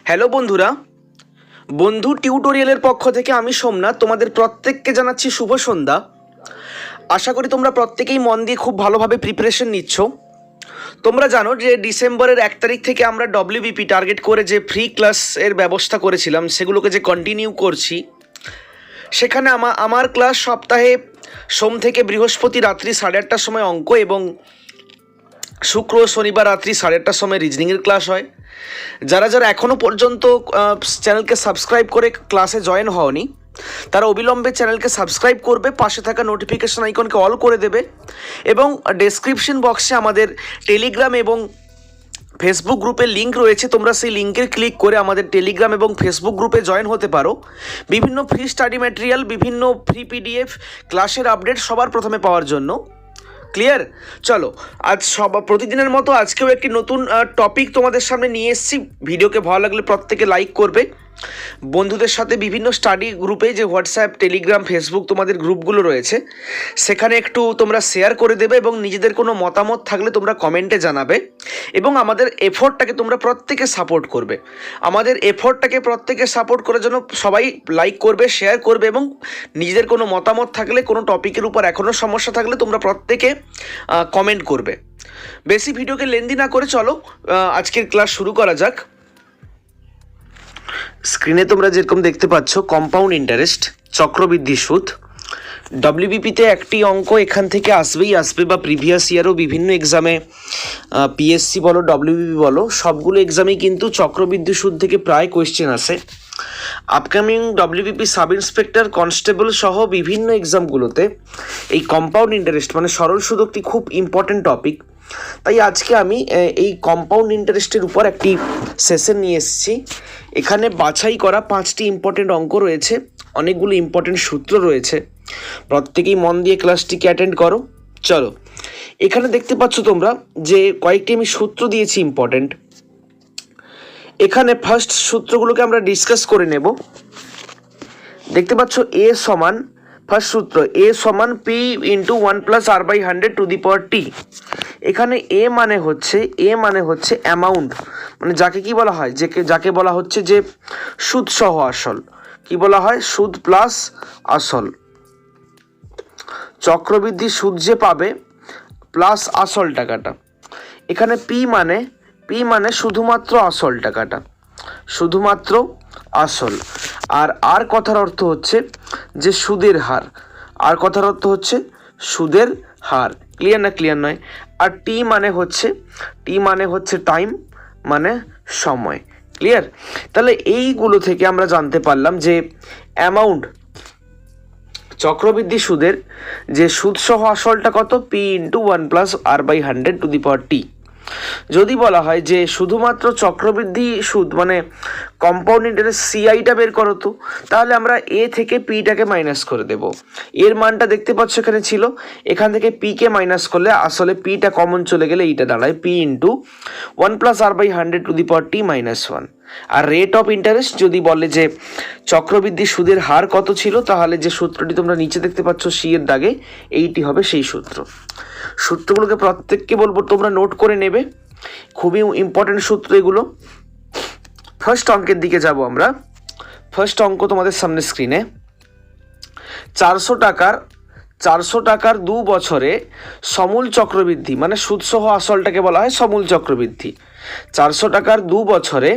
Hello বন্ধুরা, বন্ধু টিউটোরিয়ালের পক্ষ থেকে আমি সোমনাথ তোমাদের প্রত্যেককে জানাচ্ছি শুভ সন্ধ্যা। আশা করি তোমরা প্রত্যেকেই মন দিয়ে খুব ভালোভাবে প্রিপারেশন নিচ্ছ। তোমরা জানো যে ডিসেম্বরের 1 তারিখ থেকে আমরা ডব্লিউবিপি টার্গেট করে যে ফ্রি ক্লাসের ব্যবস্থা করেছিলাম সেগুলোকে যে কন্টিনিউ করছি। সেখানে আমার ক্লাস সপ্তাহে সোম থেকে বৃহস্পতি রাত্রি 8:30টার সময় অঙ্ক এবং শুক্র শনিবার রাত্রি 8:30টার সময় রিজনিংয়ের ক্লাস হয়। যারা এখনও পর্যন্ত চ্যানেলকে সাবস্ক্রাইব করে ক্লাসে জয়েন হওনি তারা অবিলম্বে চ্যানেলকে সাবস্ক্রাইব করবে, পাশে থাকা নোটিফিকেশন আইকনকে অল করে দেবে এবং ডেসক্রিপশন বক্সে আমাদের টেলিগ্রাম এবং ফেসবুক গ্রুপের লিঙ্ক রয়েছে। তোমরা সেই লিঙ্কে ক্লিক করে আমাদের টেলিগ্রাম এবং ফেসবুক গ্রুপে জয়েন হতে পারো। বিভিন্ন ফ্রি স্টাডি ম্যাটেরিয়াল, বিভিন্ন ফ্রি পিডিএফ, ক্লাসের আপডেট সবার প্রথমে পাওয়ার জন্য। ক্লিয়ার? চলো, আজ প্রতিদিনের মতো আজকেও একটি নতুন টপিক তোমাদের সামনে নিয়ে এসেছি। ভিডিওকে ভালো লাগলে প্রত্যেকে লাইক করবে। বন্ধুদের সাথে বিভিন্ন স্টাডি গ্রুপে যে হোয়াটসঅ্যাপ, টেলিগ্রাম, ফেসবুক তোমাদের গ্রুপগুলো রয়েছে সেখানে একটু তোমরা শেয়ার করে দেবে এবং নিজেদের কোনো মতামত থাকলে তোমরা কমেন্টে জানাবে এবং আমাদের এফোর্টটাকে তোমরা প্রত্যেকে সাপোর্ট করবে। আমাদের এফোর্টটাকে প্রত্যেকে সাপোর্ট করার জন্য সবাই লাইক করবে, শেয়ার করবে এবং নিজেদের কোনো মতামত থাকলে, কোনো টপিকের উপর এখনও সমস্যা থাকলে তোমরা প্রত্যেকে কমেন্ট করবে। বেশি ভিডিওকে লেন্দি না করে চলো আজকের ক্লাস শুরু করা যাক। স্ক্রিনে তোমরা যেরকম দেখতে পাচ্ছ কম্পাউন্ড ইন্টারেস্ট, চক্রবৃদ্ধি সুদ। ডব্লিউবিপিতে একটি অঙ্ক এখান থেকে আসবে বা প্রিভিয়াস ইয়ারও বিভিন্ন এক্সামে পিএসসি বলো, ডব্লিউবিপি বলো, সবগুলো এক্সামেই কিন্তু চক্রবৃদ্ধি সুদ থেকে প্রায় কোয়েশ্চেন আসে। Upcoming WBP sub inspector, constable সহ বিভিন্ন এক্সামগুলোতে এই কম্পাউন্ড ইন্টারেস্ট মানে সরল সুদ একটি খুব ইম্পর্টেন্ট টপিক। তাই আজকে আমি এই কম্পাউন্ড ইন্টারেস্টের উপর একটি সেশন নিয়ে এসেছি। এখানে বাছাই করা 5টি ইম্পর্টেন্ট অঙ্ক রয়েছে, অনেকগুলো ইম্পর্টেন্ট সূত্র রয়েছে। প্রত্যেকেই মন দিয়ে ক্লাসটিকে অ্যাটেন্ড করো। চলো, এখানে দেখতে পাচ্ছ তোমরা যে কয়েকটি আমি সূত্র দিয়েছি ইম্পর্টেন্ট। এখানে ফার্স্ট সূত্রগুলোকে আমরা ডিসকাস করে নেব। দেখতে পাচ্ছ এ সমান, ফার্স্ট সূত্র এ সমান P into 1+r/100 to the power T. এখানে এ মানে হচ্ছে অ্যামাউন্ট, মানে যাকে কি বলা হয়, যাকে বলা হচ্ছে যে সুদ সহ আসল। কি বলা হয়? সুদ প্লাস আসল। চক্রবৃদ্ধি সুদ যে পাবে প্লাস আসল টাকাটা। এখানে পি মানে শুধুমাত্র আসল টাকাটা, শুধুমাত্র আসল। আর কথার অর্থ হচ্ছে যে সুদের হার, আর কথার অর্থ হচ্ছে সুদের হার। ক্লিয়ার না? ক্লিয়ার নয়? আর টি মানে হচ্ছে টাইম, মানে সময়। ক্লিয়ার? তাহলে এইগুলো থেকে আমরা জানতে পারলাম যে অ্যামাউন্ট, চক্রবৃদ্ধি সুদের যে সুদ সহ আসলটা কত, P into 1+r/100 to the power T. যদি বলা হয় যে শুধুমাত্র চক্রবৃদ্ধি সুদ মানে কম্পাউন্ড ইন্টারেস্ট সিআইটা বের করো তো, তাহলে আমরা এ থেকে পিটাকে মাইনাস করে দেব। এর মানটা দেখতে পাচ্ছ এখানে ছিল, এখান থেকে পিকে মাইনাস করলে আসলে পিটা কমন চলে গেলে এইটা দাঁড়ায় P into 1+r/100 to the power T -1। আর রেট অফ ইন্টারেস্ট যদি বলে যে চক্রবৃদ্ধি সুদের হার কত ছিল, তাহলে যে সূত্রটি তোমরা নিচে দেখতে পাচ্ছ সি এর দাগে, এইটি হবে সেই সূত্র। সূত্রগুলোকে প্রত্যেককে বলবো তোমরা নোট করে নেবে, খুবই ইম্পর্টেন্ট সূত্র এগুলো। ফার্স্ট অঙ্কের দিকে যাব আমরা। ফার্স্ট অঙ্ক তোমাদের সামনে স্ক্রিনে। 400 টাকার 2 বছরে সমূল চক্রবৃদ্ধি মানে সুদসহ আসলটাকে বলা হয় সমূল চক্রবৃদ্ধি। 400 টাকার 2 বছরে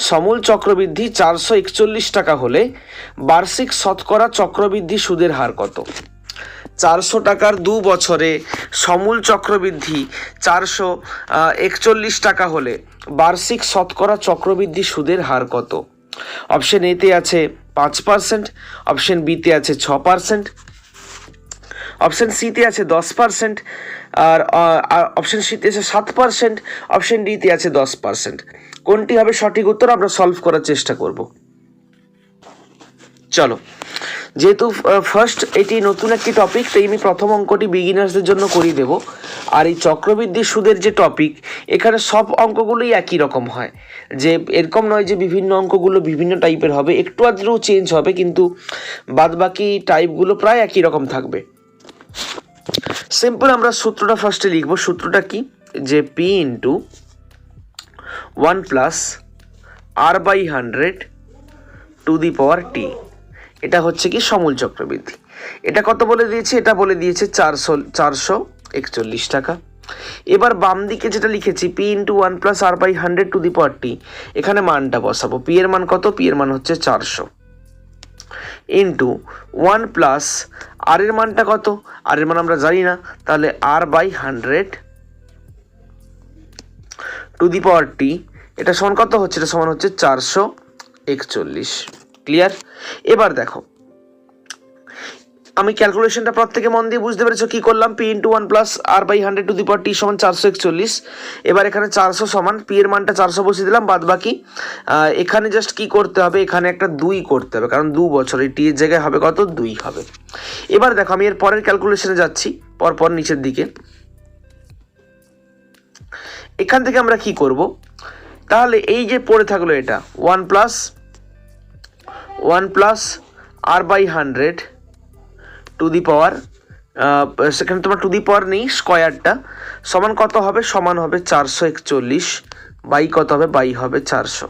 সমূল চক্রবৃদ্ধি 441 টাকা হলে বার্ষিক শতকরা চক্রবৃদ্ধি সুদের হার কত? 400 টাকার 2 বছরে সমূল চক্রবৃদ্ধি 441 টাকা হলে বার্ষিক শতকরা চক্রবৃদ্ধি সুদের হার কত? অপশন এতে আছে 5%, অপশন বিতে আছে 6%, অপশন সিতে আছে 10%, আর অপশন সিতে আছে 7%, অপশন ডিতে আছে 10%। কোনটি হবে সঠিক উত্তর আমরা সলভ করার চেষ্টা করব। চলো, যেহেতু ফার্স্ট এটি নতুন একটি টপিক, তাই আমি প্রথম অঙ্কটি বিগিনার্সদের জন্য করিয়ে দেব। আর এই চক্রবৃদ্ধি সুদের যে টপিক, এখানে সব অঙ্কগুলোই একই রকম হয়, যে এরকম নয় যে বিভিন্ন অঙ্কগুলো বিভিন্ন টাইপের হবে, একটু আধটু চেঞ্জ হবে, কিন্তু বাদবাকি টাইপগুলো প্রায় একই রকম থাকবে। সিম্পল আমরা সূত্রটা ফার্স্টে লিখব। সূত্রটা কি? যে P into 1+ r/100 to the power T. এটা হচ্ছে কি সমূল চক্রবৃদ্ধি। এটা কত বলে দিয়েছে? এটা বলে দিয়েছে 441 টাকা। এবার বাম দিকে যেটা লিখেছি P into 1 + r/100 to the power T, এখানে মানটা বসাবো। পি এর মান কত? পি এর মান হচ্ছে 400 ইন্টু 1 + আর এর মানটা কত? আর এর মান আমরা জানি না, তাহলে r/100 to the power T, এটা সমান কত হচ্ছে? এটা সমান হচ্ছে 441। ক্লিয়ার? এবার দেখো, আমি ক্যালকুলেশনটা প্রত্যেকে মন দিয়ে বুঝতে পেরেছো কি করলাম? P into 1 + r/100 to the power T সমান 441। এবার এখানে 400 সমান পি এর মানটা 400 বসিয়ে দিলাম, বাদ বাকি এখানে জাস্ট কি করতে হবে? এখানে একটা 2 করতে হবে, কারণ 2 বছর, এই টি এর জায়গায় হবে কত? 2 হবে। এবার দেখো, আমি এর পরের ক্যালকুলেশনে যাচ্ছি, পরপর নিচের দিকে। এখান থেকে আমরা কি করব? তাহলে এই যে পড়ে থাকলো এটা 1 + r/100 টু দি পাওয়ার, সেখানে তোমার টু দি পাওয়ার নেই, স্কোয়ারটা সমান কত হবে? সমান হবে 441 বাই কত হবে? বাই হবে 400।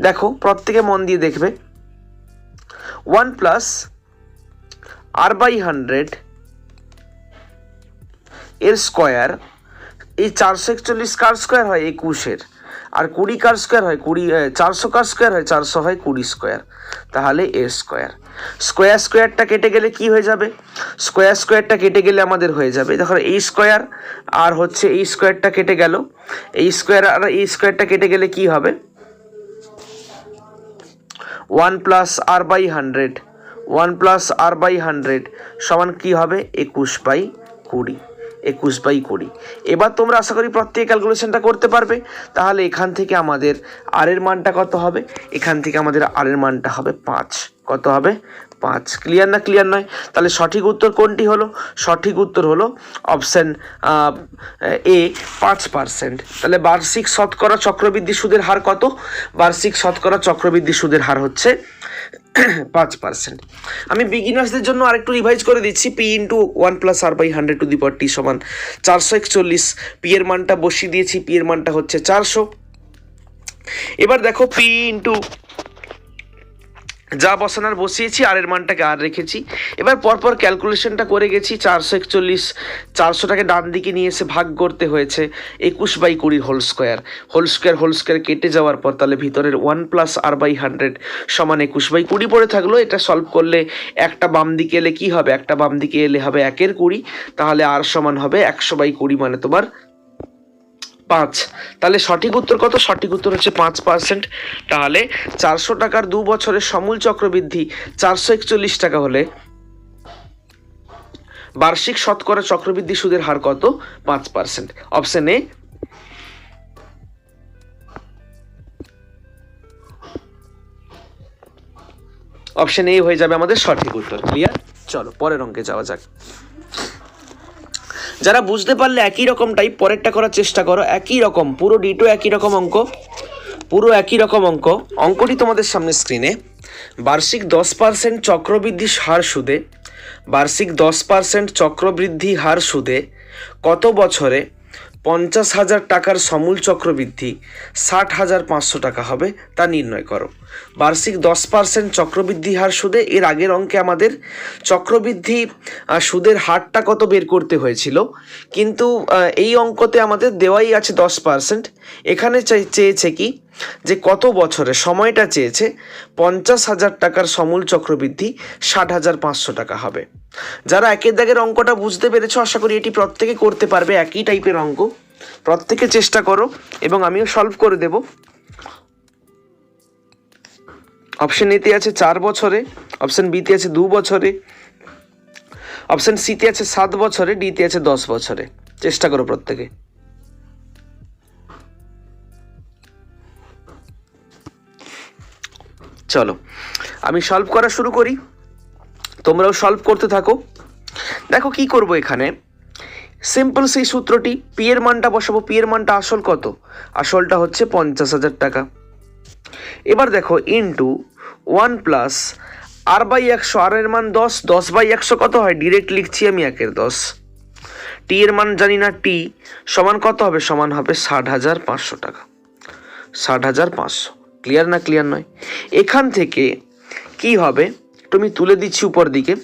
দেখো প্রত্যেকে মন দিয়ে দেখবে, 1 + r/100 এর স্কোয়ার, এই 441 কার স্কোয়ার হয়? 21-এর। আর 20 কার স্কোয়ার হয়? 400 কার স্কোয়ার হয়? 400 হয় 20 স্কোয়ার। তাহলে এর স্কোয়ার, স্কোয়ারটা কেটে গেলে কি হয়ে যাবে? স্কোয়ারটা কেটে গেলে আমাদের হয়ে যাবে, দেখো এই স্কোয়ার আর হচ্ছে এই স্কোয়ারটা কেটে গেল, এই স্কোয়ার আর এই স্কোয়ারটা কেটে গেলে কি হবে? 1 + r/100 সমান কি হবে? 21/20। 21/20। এবার তোমরা আশা করি প্রত্যেক ক্যালকুলেশনটা করতে পারবে। তাহলে এখান থেকে আমাদের আর এর মানটা কত হবে? এখান থেকে আমাদের আর এর মানটা হবে 5। কত হবে? 5। ক্লিয়ার না ক্লিয়ার নয়? তাহলে সঠিক উত্তর কোনটি হলো? সঠিক উত্তর হলো অপশন এ, 5%। তাহলে বার্ষিক শতকরা চক্রবৃদ্ধি সুদের হার কত? বার্ষিক শতকরা চক্রবৃদ্ধি সুদের হার হচ্ছে 5%। আমি বিগিনার্সদের জন্য আরেকটু রিভাইজ করে দিচ্ছি। P into 1 + r/100 to the power T সমান 441। পি এর মানটা বসিয়ে দিয়েছি, পি এর মানটা হচ্ছে 400। এবার দেখো, পি ইন্টু যা বসানোর বসিয়েছি, আর এর মানটাকে আর রেখেছি। এবার পরপর ক্যালকুলেশনটা করে গেছি। 441, 400টাকে ডান দিকে নিয়ে এসে ভাগ করতে হয়েছে 21/20 হোল স্কোয়ার কেটে যাওয়ার পর, তাহলে ভিতরের 1 + r/100 সমান 21/20 পড়ে থাকলো। এটা সলভ করলে একটা বাম দিকে এলে কি হবে? একটা বাম দিকে এলে হবে 1/20, তাহলে আর সমান হবে 100/20, মানে তোমার 5। তাহলে সঠিক উত্তর কত? সঠিক উত্তর হচ্ছে 5%। তাহলে 400 টাকার 2 বছরের সমূল চক্রবৃদ্ধি 441 টাকা হলে বার্ষিক শতকরা চক্রবৃদ্ধি সুদের হার কত? 5%। Option A. অপশন এ হয়ে যাবে আমাদের সঠিক উত্তর। ক্লিয়ার? চলো পরের অঙ্কে যাওয়া যাক। যারা বুঝতে পারলে একই রকম টাইপ পরেরটা করার চেষ্টা করো। একই রকম, পুরো ডিটো একই রকম অঙ্ক, পুরো একই রকম অঙ্ক। অঙ্কটি তোমাদের সামনে স্ক্রিনে। বার্ষিক 10% চক্রবৃদ্ধি হার সুদে, বার্ষিক 10% চক্রবৃদ্ধি হার সুদে কত বছরে 50,000 টাকার সমূল চক্রবৃদ্ধি 60,500 টাকা হবে তা নির্ণয় করো। বার্ষিক 10% চক্রবৃদ্ধি হার সুদে, এর আগের অঙ্কে আমাদের চক্রবৃদ্ধি সুদের হারটা কত বের করতে হয়েছিল, কিন্তু এই অঙ্কতে আমাদের দেওয়াই আছে 10%। এখানে চেয়েছে কি, যে কত বছরে, সময়টা চেয়েছে 50,000 টাকার সমূল চক্রবৃদ্ধি 60,500 টাকা হবে। যারা একের দাগের অঙ্কটা বুঝতে পেরেছো, আশা করি এটি প্রত্যেকে করতে পারবে। একই টাইপের অঙ্ক, প্রত্যেকে চেষ্টা করো এবং আমিও সলভ করে দেব। অপশন এতে আছে 4 বছরে, অপশন বিতে আছে 2 বছরে, অপশন সিতে আছে 7 বছরে, ডিতে আছে 10 বছরে। চেষ্টা করো প্রত্যেকে। চলো আমি সলভ করা শুরু করি, তোমরাও সলভ করতে থাকো। দেখো কি করব, এখানে সিম্পল সেই সূত্রটি, পি এর মানটা বসাবো। পি এর মানটা আসল কত? আসলটা হচ্ছে 50,000 টাকা। এবার দেখো ইন্টু 1 + r/100, আর এর মান 10, 10/100 কত হয়? ডিরেক্ট লিখছি আমি 1/10। টি এর মান জানি না, টি সমান কত হবে? সমান হবে 60,500 টাকা। 60,500। ক্লিয়ার না ক্লিয়ার নয়? এখান থেকে কি হবে তুমি তুলে দিচ্ছি উপর দিকে।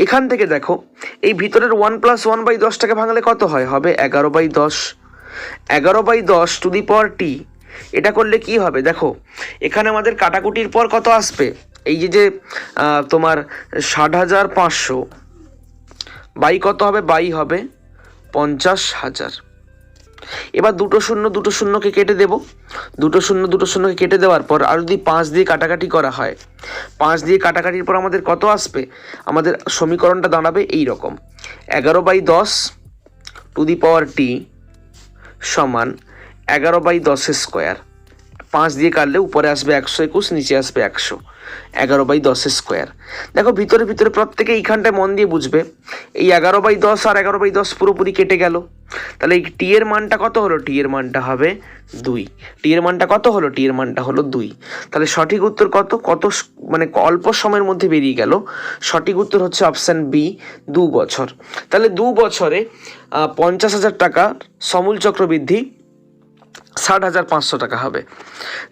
এখান থেকে দেখো এই ভিতরের 1+1/10টাকে ভাঙলে কত হয়? হবে 11/10। 11/10 টু দি পাওয়ার টি। এটা করলে কি হবে দেখো, এখানে আমাদের কাটাকুটির পর কত আসবে? এই যে তোমার 60,500 বাই কত হবে? বাই হবে 50,000। এবার দুটো শূন্যকে কেটে দেব। দুটো শূন্যকে কেটে দেওয়ার পর আর যদি 5 দিয়ে কাটাকাটি করা হয়, 5 দিয়ে কাটাকাটির পর আমাদের কত আসবে? আমাদের সমীকরণটা দাঁড়াবে এই রকম, 11/10 টু দি পাওয়ার টি সমান 11/10 স্কোয়ার। 5 দিয়ে কাটলে উপরে আসবে 121, নিচে আসবে 100। 11/10 স্কোয়ার। দেখো ভিতরে প্রত্যেকে এইখানটায় মন দিয়ে বুঝবে। এই 11/10 আর 11/10 পুরোপুরি কেটে গেল। তাহলে এই টি এর মানটা কত হলো? টি এর মানটা হবে 2। টি এর মানটা কত হলো? টি এর মানটা হলো 2। তাহলে সঠিক উত্তর কত মানে অল্প সময়ের মধ্যে বেরিয়ে গেল। সঠিক উত্তর হচ্ছে অপশান বি, 2 বছর। তাহলে 2 বছরে 50,000 টাকা সমূল চক্রবৃদ্ধি 60,500 টাকা হবে।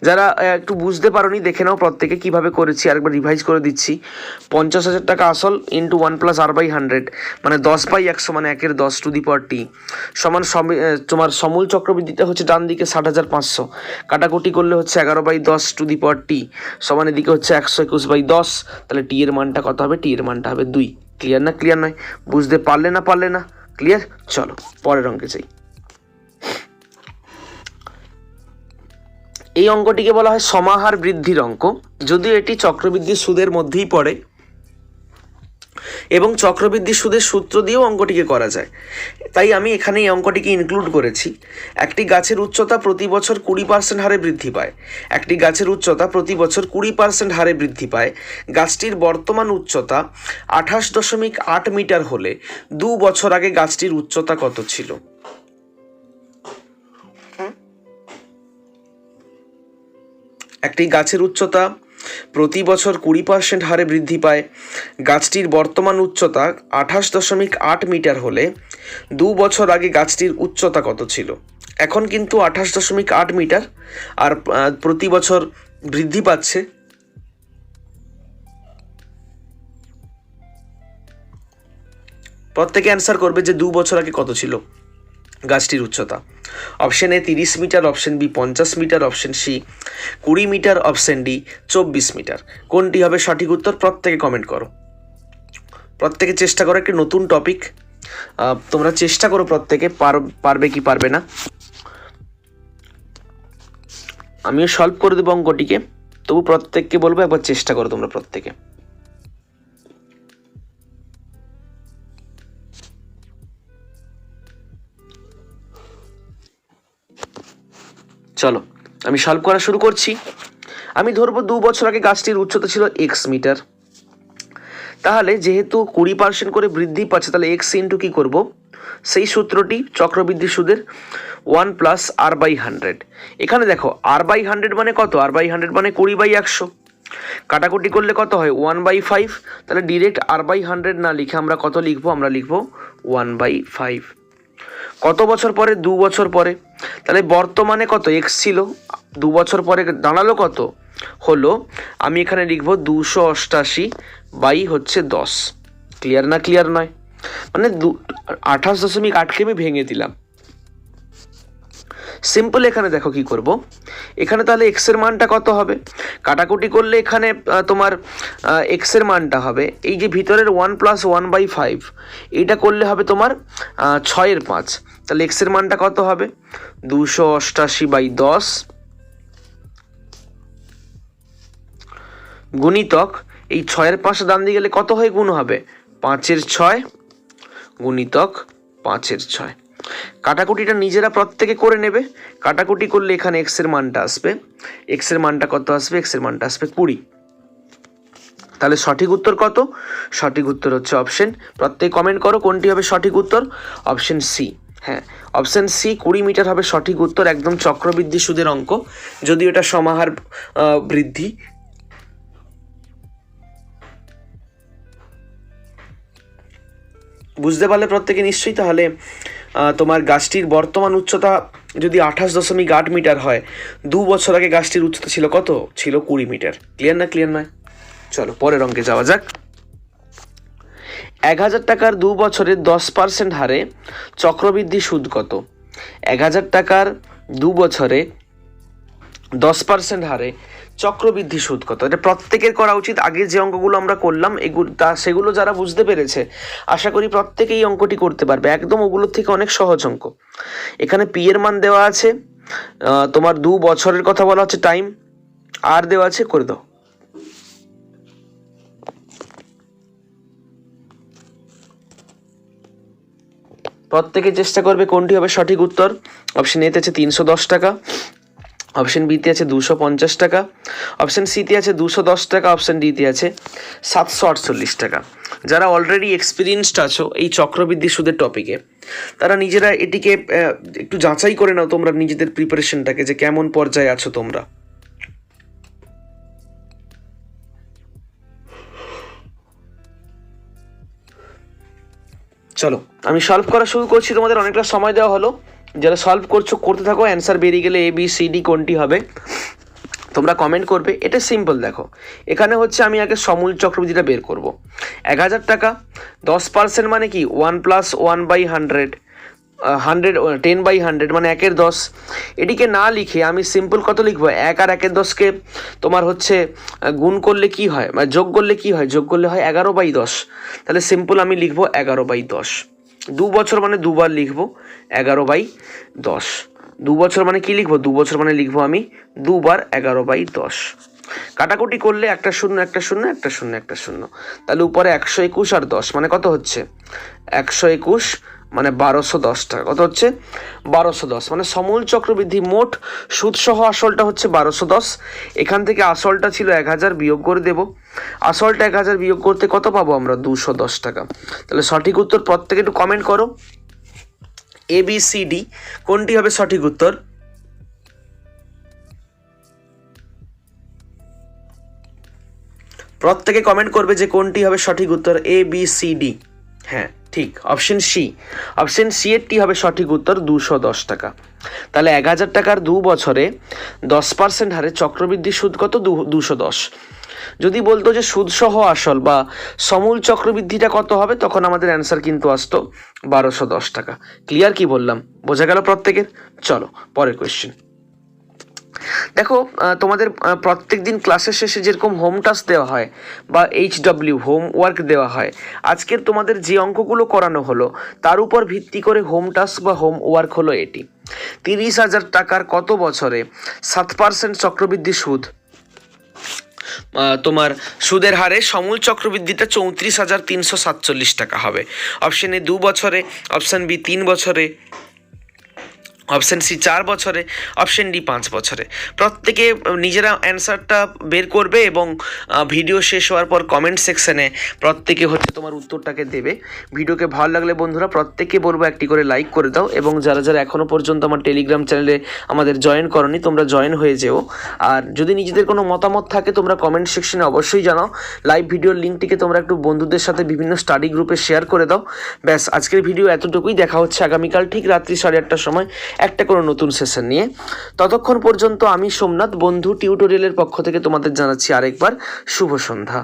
যারা একটু বুঝতে পারোনি দেখে নাও প্রত্যেকে কীভাবে করেছি, আরেকবার রিভাইজ করে দিচ্ছি। 50,000 টাকা আসল ইন্টু 1+r/100 মানে 10/100 মানে 1/10 টু দি পাওয়ার টি সমান তোমার সমূল চক্রবৃদ্ধিটা হচ্ছে ডান দিকে 60,500, কাটাকুটি করলে হচ্ছে 11/10 টু দি পাওয়ার টি সমান এদিকে হচ্ছে 121/10। তাহলে টি এর মানটা কত হবে? টি এর মানটা হবে 2। ক্লিয়ার না ক্লিয়ার নয়? বুঝতে পারলে না ক্লিয়ার? চলো পরের অঙ্কে যাই। এই অঙ্কটিকে বলা হয় সমাহার বৃদ্ধির অঙ্ক, যদিও এটি চক্রবৃদ্ধি সুদের মধ্যেই পড়ে এবং চক্রবৃদ্ধি সুদের সূত্র দিয়েও অঙ্কটিকে করা যায়, তাই আমি এখানে এই অঙ্কটিকে ইনক্লুড করেছি। একটি গাছের উচ্চতা প্রতি বছর 20% হারে বৃদ্ধি পায়। একটি গাছের উচ্চতা প্রতি বছর 20% হারে বৃদ্ধি পায়। গাছটির বর্তমান উচ্চতা 28.8 মিটার হলে 2 বছর আগে গাছটির উচ্চতা কত ছিল? একটি গাছের উচ্চতা প্রতি বছর 20% হারে বৃদ্ধি পায়। গাছটির বর্তমান উচ্চতা 28.8 মিটার হলে 2 বছর আগে গাছটির উচ্চতা কত ছিল? এখন কিন্তু 28.8 মিটার আর প্রতি বছর বৃদ্ধি পাচ্ছে। প্রত্যেকে অ্যান্সার করবে যে 2 বছর আগে কত ছিল গাছটির উচ্চতা। Option A 30 metre, option B 50 metre, option C 20 metre, option D 24 metre. কোনটি হবে সঠিক উত্তর? প্রত্যেকে কমেন্ট করো। প্রত্যেকে চেষ্টা করো, একটি নতুন টপিক, তোমরা চেষ্টা করো প্রত্যেকে, পারবে কি পারবে না। আমিও সলভ করে দেবো অঙ্কটিকে, তবু প্রত্যেককে বলবো একবার চেষ্টা করো তোমরা প্রত্যেকে। চলো আমি সলভ করা শুরু করছি। আমি ধরবো 2 বছর আগে গাছটির উচ্চতা ছিল x মিটার। তাহলে যেহেতু 20% করে বৃদ্ধি পাচ্ছে, তাহলে x ইন্টু কি করব? সেই সূত্রটি চক্রবৃদ্ধি সুদের 1+r/100। এখানে দেখো r/100 মানে কত? r/100 মানে 20/100। কাটাকুটি করলে কত হয়? 1/5। তাহলে ডিরেক্ট r/100 না লিখে আমরা কত লিখবো? আমরা লিখবো 1/5। কত বছর পরে? 2 বছর পরে। তাহলে বর্তমানে কত x ছিল, 2 বছর পরে দাঁড়ালো কত হলো? আমি এখানে লিখবো 288 বাই হচ্ছে 10। ক্লিয়ার না ক্লিয়ার নয়? মানে 28.8কে আমি ভেঙে দিলাম। সিম্পল। এখানে দেখো কি করব, এখানে তাহলে এক্স এর মানটা কত হবে? কাটাকুটি করলে এখানে তোমার এক্স এর মানটা হবে এই যে ভিতরের 1+1/5, এইটা করলে হবে তোমার 6/5। তাহলে এক্স এর মানটা কত হবে? 288/10 গুণিতক এই 6/5 ডান দিয়ে গেলে কত হয়ে গুণ হবে? 5/6 গুণিতক 5/6। কাটাকুটিটা নিজেরা প্রত্যেকে করে নেবে। কাটাকুটি করলে এখানে এক্স এর মানটা আসবে, এক্স এর মানটা কত আসবে? এক্স এর মানটা আসবে 20। তাহলে সঠিক উত্তর কত? সঠিক উত্তর হচ্ছে অপশন, প্রত্যেকে কমেন্ট করো কোনটি হবে সঠিক উত্তর। Option C. হ্যাঁ, অপশন সি 20 মিটার হবে সঠিক উত্তর। একদম চক্রবৃদ্ধি সুদের অঙ্ক, যদিও এটা সমাহার বৃদ্ধি। বুঝতে পারলে প্রত্যেকে নিশ্চয়ই। তাহলে তোমার গাছটির বর্তমান উচ্চতা যদি 28.8 মিটার হয়, 2 বছর আগে গাছটির উচ্চতা ছিল কত? ছিল 20 মিটার। ক্লিয়ার না? ক্লিয়ার নয়? চলো পরের অঙ্কে যাওয়া যাক। 1000 টাকার 2 বছরের 10% হারে চক্রবৃদ্ধি সুদ কত? 1000 টাকার 2 বছরে 10% হারে চক্রবৃদ্ধি সুদ কত? এটা প্রত্যেকের করা উচিত। আগে যে অঙ্কগুলো আমরা করলাম সেগুলো যারা বুঝতে পেরেছে আশা করি প্রত্যেকেই অঙ্কটি করতে পারবে, একদম ওগুলোর থেকে অনেক সহজ অঙ্ক। এখানে পি এর মান দেওয়া আছে, তোমার 2 বছরের কথা বলা হচ্ছে, টাইম আর দেওয়া আছে, করে দাও। প্রত্যেকে চেষ্টা করবে কোনটি হবে সঠিক উত্তর। অপশন এতে আছে 310 টাকা, অপশন বিতে আছে 250 টাকা, অপশন সিতে আছে 210 টাকা, অপশন ডিতে আছে 748 টাকা। যারা অলরেডি এক্সপিরিয়েন্সড আছো এই চক্রবৃদ্ধি সুদের টপিকে, তারা নিজেরা এটিকে একটু যাচাই করে নাও তোমরা নিজেদের প্রিপারেশনটাকে, যে কেমন পর্যায়ে আছো তোমরা। চলো আমি সলভ করা শুরু করছি, তোমাদের অনেকটা সময় দেওয়া হলো। যারা সলভ করছো করতে থাকো, অ্যান্সার বেরিয়ে গেলে ABCD কোনটি হবে তোমরা কমেন্ট করবে। এটা সিম্পল, দেখো এখানে হচ্ছে আমি আগে সমূল চক্রবৃদ্ধিটা বের করব। 1000 টাকা 10% মানে কি 1 + 1/100, 10/100 মানে 1/10। এটিকে না লিখে আমি সিম্পল কত লিখবো, 1 আর 1/10কে তোমার হচ্ছে গুণ করলে কি হয়, মানে যোগ করলে কি হয়, যোগ করলে হয় 11/10। তাহলে সিম্পল আমি লিখবো 11/10। 2 বছর মানে দুবার লিখবো 11/10। 2 বছর মানে কি লিখবো, 2 বছর মানে লিখবো আমি দুবার 11/10। কাটাকুটি করলে একটা শূন্য একটা শূন্য একটা শূন্য একটা শূন্য, তাহলে উপরে 121 আর 10 মানে কত হচ্ছে 121 মানে 1210 টাকা। কত হচ্ছে 1210, মানে সমূল চক্রবৃদ্ধি মোট সুদ সহ আসলটা হচ্ছে 1210। এখান থেকে আসলটা ছিল 1000, বিয়োগ করে দেব। আসলটা 1000 বিয়োগ করতে কত পাবো আমরা, 210 টাকা। তাহলে সঠিক উত্তর প্রত্যেকে একটু কমেন্ট করো, ABCD কোনটি হবে সঠিক উত্তর। প্রত্যেকে কমেন্ট করবে যে কোনটি হবে সঠিক উত্তর, ABCD। হ্যাঁ ঠিক, অপশন সি। অপশন সি এরটি হবে সঠিক উত্তর, 210 টাকা। তাহলে 1000 টাকার 2 বছরে 10% হারে চক্রবৃদ্ধি সুদ কত, 210। যদি বলতো যে সুদ সহ আসল বা সমূল চক্রবৃদ্ধিটা কত হবে, তখন আমাদের অ্যান্সার কিন্তু আসতো 1210 টাকা। ক্লিয়ার কি বললাম, বোঝা গেল প্রত্যেকের? চলো পরের কোয়েশ্চেন। দেখো তোমাদের প্রত্যেক দিন ক্লাসের শেষে যেরকম হোম টাস্ক দেওয়া হয় বা HW হোমওয়ার্ক দেওয়া হয়, আজকের তোমাদের যে অঙ্কগুলো করানো হলো তার উপর ভিত্তি করে হোম টাস্ক বা হোমওয়ার্ক হলো এটি। 30,000 টাকার কত বছরে 7% চক্রবৃদ্ধি সুদ, তোমার সুদের হারে সমূল চক্রবৃদ্ধিটা 34,347 টাকা হবে। অপশন এ 2 বছরে, অপশন বি 3 বছরে, অপশন সি 4 বছরে, অপশন ডি 5 বছরে। প্রত্যেকে নিজেরা অ্যান্সারটা বের করবে এবং ভিডিও শেষ হওয়ার পর কমেন্ট সেকশনে প্রত্যেকে হচ্ছে তোমার উত্তরটাকে দেবে। ভিডিওকে ভালো লাগলে বন্ধুরা প্রত্যেককে বলবো একটি করে লাইক করে দাও, এবং যারা যারা এখনও পর্যন্ত আমার টেলিগ্রাম চ্যানেলে আমাদের জয়েন করনি তোমরা জয়েন হয়ে যেও। আর যদি নিজেদের কোনো মতামত থাকে তোমরা কমেন্ট সেকশনে অবশ্যই জানাও। লাইভ ভিডিওর লিঙ্কটিকে তোমরা একটু বন্ধুদের সাথে বিভিন্ন স্টাডি গ্রুপে শেয়ার করে দাও। ব্যাস, আজকের ভিডিও এতটুকুই। দেখা হচ্ছে আগামীকাল ঠিক রাত্রি 8:30টার সময় একটা কোনো নতুন সেশন নিয়ে। ততক্ষণ পর্যন্ত আমি সোমনাথ, বন্ধু টিউটোরিয়ালের পক্ষ থেকে তোমাদের জানাচ্ছি আরেকবার শুভ সন্ধ্যা।